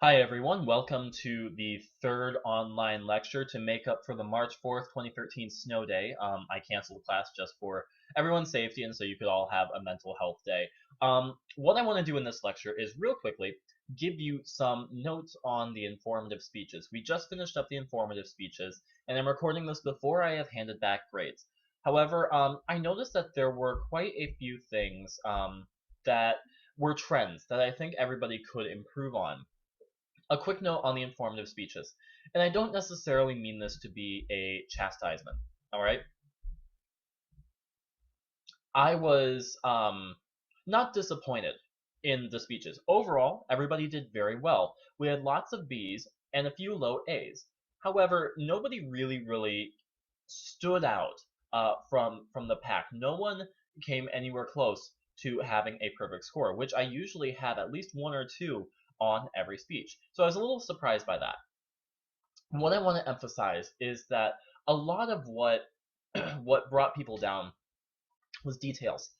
Hi everyone, welcome to the third online lecture to make up for the March 4th, 2013 snow day. I canceled class just for everyone's safety and so you could all have a mental health day. What I want to do in this lecture is real quickly give you some notes on the informative speeches. We just finished up the informative speeches and I'm recording this before I have handed back grades. However, I noticed that there were quite a few things that were trends that I think everybody could improve on. A quick note on the informative speeches, and I don't necessarily mean this to be a chastisement. All right, I was not disappointed in the speeches. Overall, everybody did very well. We had lots of B's and a few low A's. However, nobody really stood out from the pack. No one came anywhere close to having a perfect score, which I usually have at least one or two on every speech. So I was a little surprised by that. What I want to emphasize is that a lot of what what brought people down was details.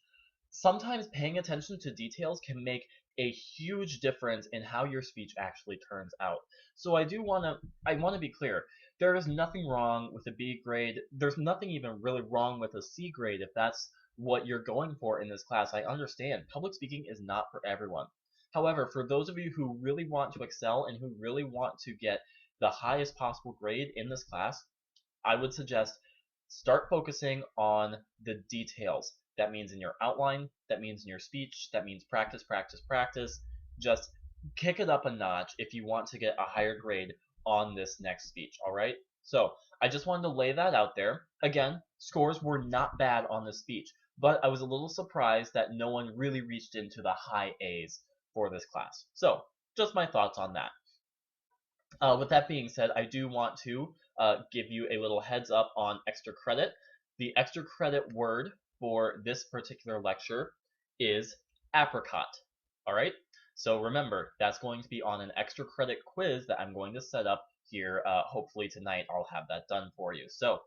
Sometimes paying attention to details can make a huge difference in how your speech actually turns out. So I want to be clear. There is nothing wrong with a B grade. There's nothing even really wrong with a C grade if that's what you're going for in this class. I understand. Public speaking is not for everyone. However, for those of you who really want to excel and who really want to get the highest possible grade in this class, I would suggest start focusing on the details. That means in your outline, that means in your speech, that means practice, practice, practice. Just kick it up a notch if you want to get a higher grade on this next speech, all right? So I just wanted to lay that out there. Again, scores were not bad on this speech, but I was a little surprised that no one really reached into the high A's for this class. So just my thoughts on that. With that being said, I do want to give you a little heads up on extra credit. The extra credit word for this particular lecture is apricot. All right? So remember, that's going to be on an extra credit quiz that I'm going to set up here. Hopefully tonight I'll have that done for you. So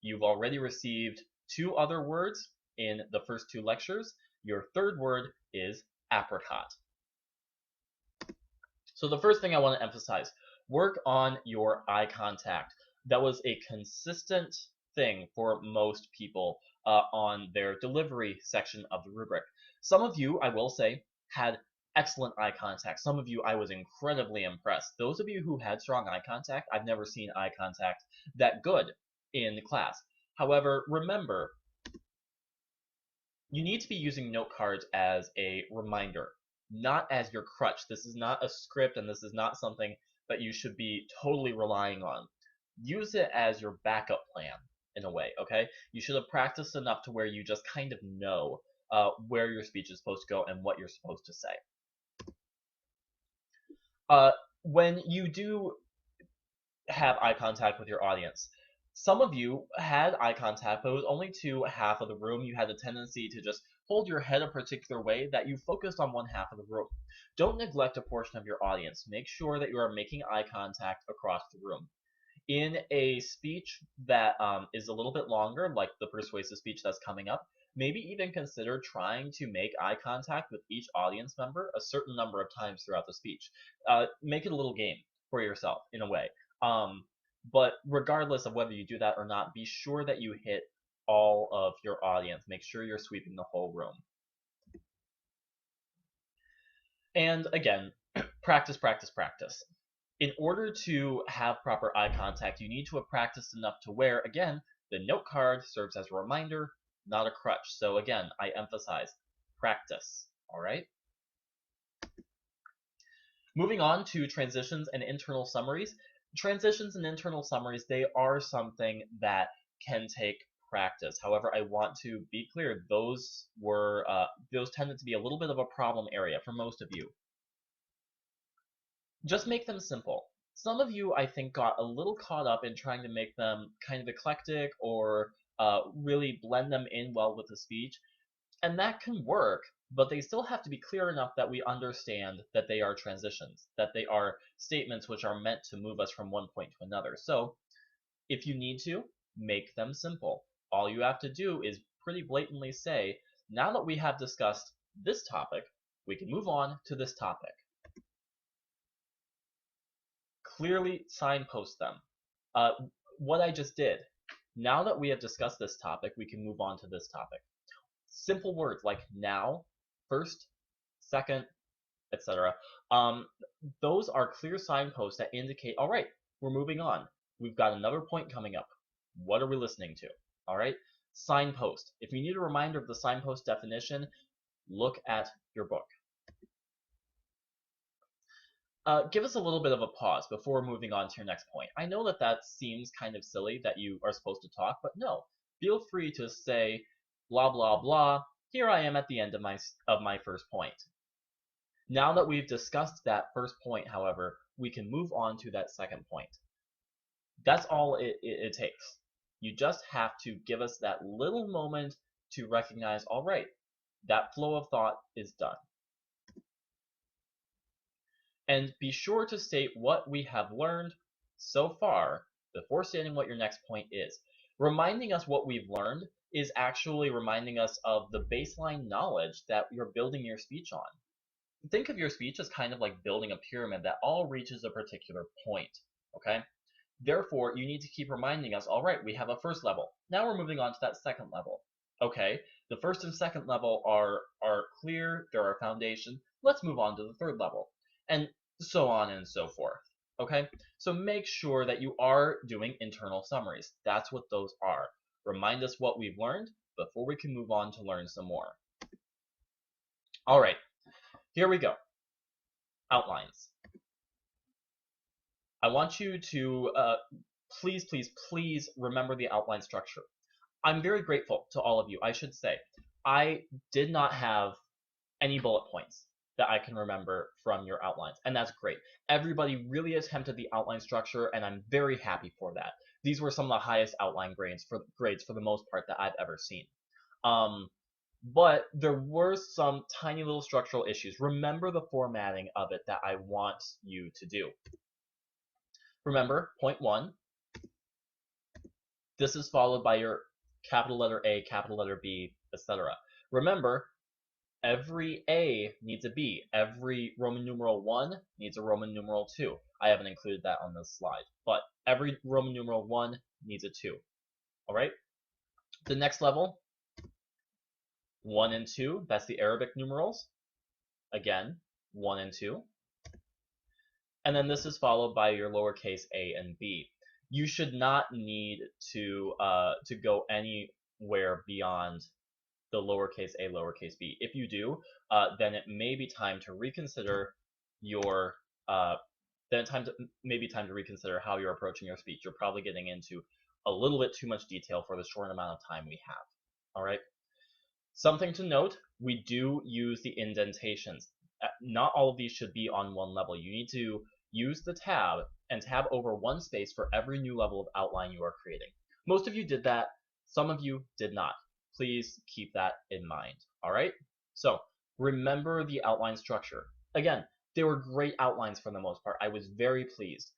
you've already received two other words in the first two lectures. Your third word is apricot. So the first thing I want to emphasize, work on your eye contact. That was a consistent thing for most people on their delivery section of the rubric. Some of you, I will say, had excellent eye contact. Some of you, I was incredibly impressed. Those of you who had strong eye contact, I've never seen eye contact that good in class. However, remember, you need to be using note cards as a reminder, not as your crutch. This is not a script and this is not something that you should be totally relying on. Use it as your backup plan in a way, okay? You should have practiced enough to where you just kind of know where your speech is supposed to go and what you're supposed to say. When you do have eye contact with your audience, some of you had eye contact, but it was only to half of the room. You had a tendency to just hold your head a particular way that you focused on one half of the room. Don't neglect a portion of your audience. Make sure that you are making eye contact across the room. In a speech that is a little bit longer, like the persuasive speech that's coming up, maybe even consider trying to make eye contact with each audience member a certain number of times throughout the speech. Make it a little game for yourself in a way. But regardless of whether you do that or not, be sure that you hit all of your audience. Make sure you're sweeping the whole room. And again, practice, practice, practice. In order to have proper eye contact, you need to have practiced enough to where, again, the note card serves as a reminder, not a crutch. So again, I emphasize practice, all right? Moving on to transitions and internal summaries. Transitions and internal summaries, they are something that can take practice. However, I want to be clear, those tended to be a little bit of a problem area for most of you. Just make them simple. Some of you, I think, got a little caught up in trying to make them kind of eclectic or really blend them in well with the speech, and that can work, but they still have to be clear enough that we understand that they are transitions, that they are statements which are meant to move us from one point to another. So if you need to, make them simple. All you have to do is pretty blatantly say, now that we have discussed this topic, we can move on to this topic. clearly signpost them. Uh, what I just did. Now that we have discussed this topic, we can move on to this topic. Simple words like now, first, second, etc. Those are clear signposts that indicate, all right, we're moving on. We've got another point coming up. What are we listening to? All right, signpost. If you need a reminder of the signpost definition, look at your book. Give us a little bit of a pause before moving on to your next point. I know that that seems kind of silly that you are supposed to talk, but no. Feel free to say blah blah blah. Here I am at the end of my first point. Now that we've discussed that first point, however, we can move on to that second point. That's all it takes. You just have to give us that little moment to recognize, all right, that flow of thought is done. And be sure to state what we have learned so far before stating what your next point is. Reminding us what we've learned is actually reminding us of the baseline knowledge that you're building your speech on. Think of your speech as kind of like building a pyramid that all reaches a particular point, okay? Therefore, you need to keep reminding us, all right, we have a first level. Now we're moving on to that second level. Okay, the first and second level are clear, they're our foundation. Let's move on to the third level. And so on and so forth. Okay, so make sure that you are doing internal summaries. That's what those are. Remind us what we've learned before we can move on to learn some more. All right, here we go. Outlines. I want you to please, please, please remember the outline structure. I'm very grateful to all of you. I should say, I did not have any bullet points that I can remember from your outlines, and that's great. Everybody really attempted the outline structure, and I'm very happy for that. These were some of the highest outline grades for the most part that I've ever seen. But there were some tiny little structural issues. Remember the formatting of it that I want you to do. Remember, point 1, this is followed by your capital letter A, capital letter B, etc. Remember, every A needs a B. Every Roman numeral 1 needs a Roman numeral 2. I haven't included that on this slide, but every Roman numeral 1 needs a 2. All right? The next level, 1 and 2, that's the Arabic numerals. Again, 1 and 2. And then this is followed by your lowercase a and b. You should not need to go anywhere beyond the lowercase a, lowercase b. If you do, then it may be time to reconsider your maybe time to reconsider how you're approaching your speech. You're probably getting into a little bit too much detail for the short amount of time we have. All right. Something to note: we do use the indentations. Not all of these should be on one level. You need to use the tab and tab over one space for every new level of outline you are creating. Most of you did that. Some of you did not. Please keep that in mind. All right? So remember the outline structure. Again, they were great outlines for the most part. I was very pleased.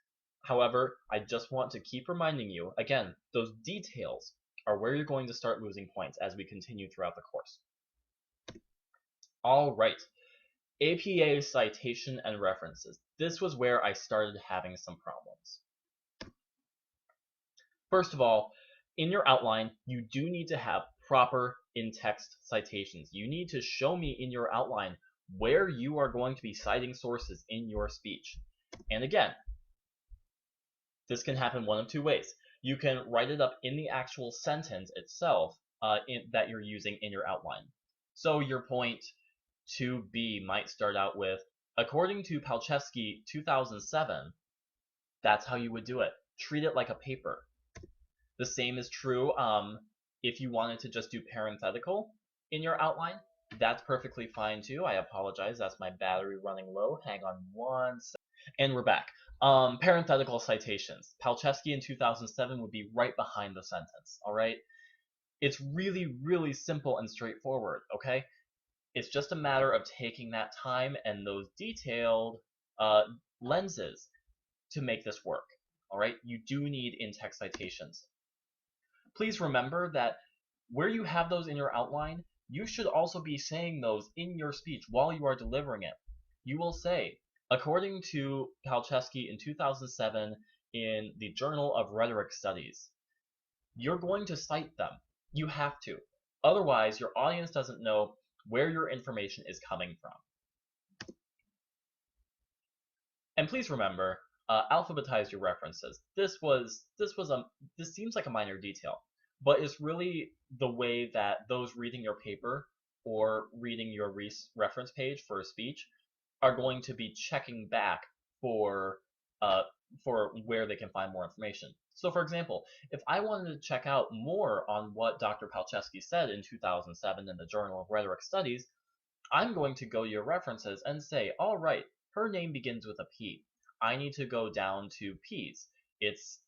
However, I just want to keep reminding you, again, those details are where you're going to start losing points as we continue throughout the course. All right. APA citation and references. This was where I started having some problems. First of all, in your outline, you do need to have proper in-text citations. You need to show me in your outline where you are going to be citing sources in your speech. And again, this can happen one of two ways. You can write it up in the actual sentence itself that you're using in your outline. So your point 2b might start out with, according to Palczewski 2007, that's how you would do it. Treat it like a paper. The same is true if you wanted to just do parenthetical in your outline. That's perfectly fine too. I apologize, that's my battery running low. Hang on one second. And we're back. Parenthetical citations. Palczewski in 2007 would be right behind the sentence, all right? It's really, really simple and straightforward, okay? It's just a matter of taking that time and those detailed lenses to make this work, all right? You do need in-text citations. Please remember that where you have those in your outline, you should also be saying those in your speech while you are delivering it. You will say, According to Palczewski in 2007 in the Journal of Rhetoric Studies, you're going to cite them. You have to. Otherwise, your audience doesn't know where your information is coming from. And please remember, alphabetize your references. This seems like a minor detail, but it's really the way that those reading your paper or reading your reference page for a speech are going to be checking back for where they can find more information. So for example, if I wanted to check out more on what Dr. Palczewski said in 2007 in the Journal of Rhetoric Studies, I'm going to go to your references and say, all right, her name begins with a P. I need to go down to P's. It's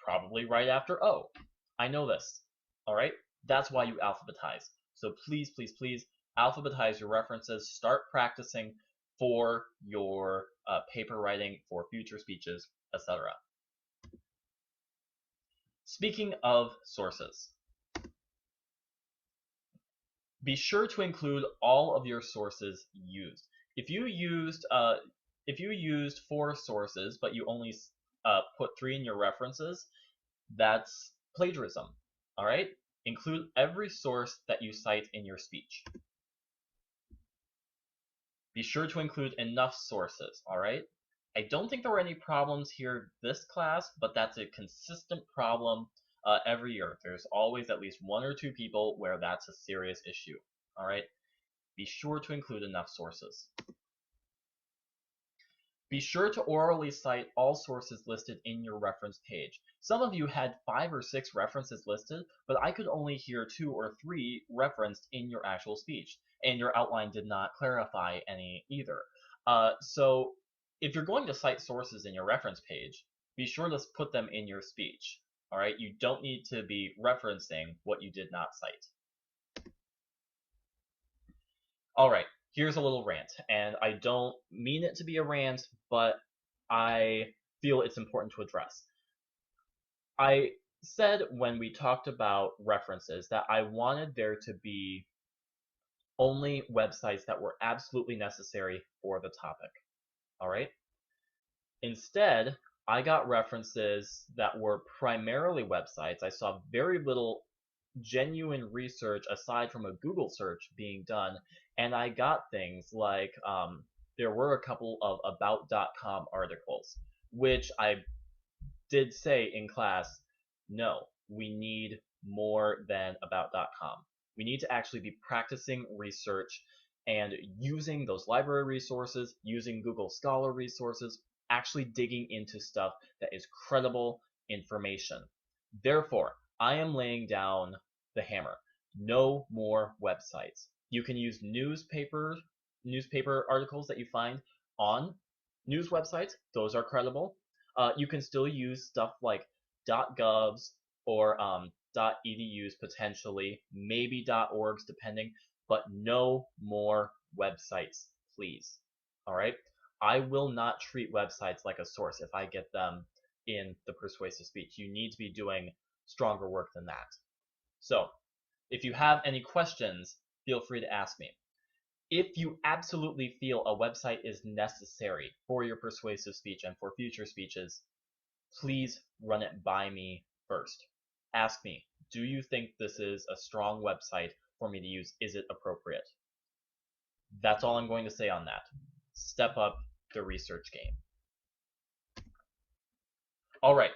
probably right after O. I know this. All right? That's why you alphabetize. So please, please, please alphabetize your references. Start practicing for your paper writing, for future speeches, etc. Speaking of sources, be sure to include all of your sources used. If you used 4 sources but you only put 3 in your references, that's plagiarism. All right? Include every source that you cite in your speech. Be sure to include enough sources. All right? I don't think there were any problems here this class, but that's a consistent problem every year. There's always at least 1 or 2 people where that's a serious issue. All right? Be sure to include enough sources. Be sure to orally cite all sources listed in your reference page. Some of you had 5 or 6 references listed, but I could only hear 2 or 3 referenced in your actual speech, and your outline did not clarify any either. So if you're going to cite sources in your reference page, be sure to put them in your speech. All right, you don't need to be referencing what you did not cite. All right, here's a little rant, and I don't mean it to be a rant, but I feel it's important to address. I said when we talked about references that I wanted there to be only websites that were absolutely necessary for the topic. All right? Instead, I got references that were primarily websites. I saw very little genuine research aside from a Google search being done, and I got things like there were a couple of about.com articles, which I did say in class, no, we need more than about.com. We need to actually be practicing research and using those library resources, using Google Scholar resources, actually digging into stuff that is credible information. Therefore, I am laying down the hammer. No more websites. You can use newspaper articles that you find on news websites. Those are credible. You can still use stuff like .govs or .edus potentially, maybe .orgs depending, but no more websites, please. All right? I will not treat websites like a source if I get them in the persuasive speech. You need to be doing stronger work than that. So, if you have any questions, feel free to ask me. If you absolutely feel a website is necessary for your persuasive speech and for future speeches, please run it by me first. Ask me, do you think this is a strong website for me to use? Is it appropriate? That's all I'm going to say on that. Step up the research game. All right,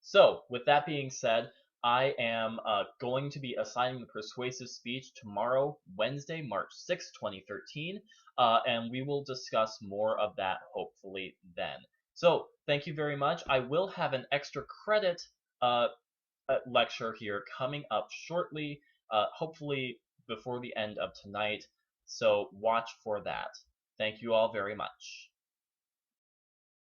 so with that being said, I am going to be assigning the persuasive speech tomorrow, Wednesday, March 6, 2013, and we will discuss more of that hopefully then. So thank you very much. I will have an extra credit lecture here coming up shortly, hopefully before the end of tonight, so watch for that. Thank you all very much.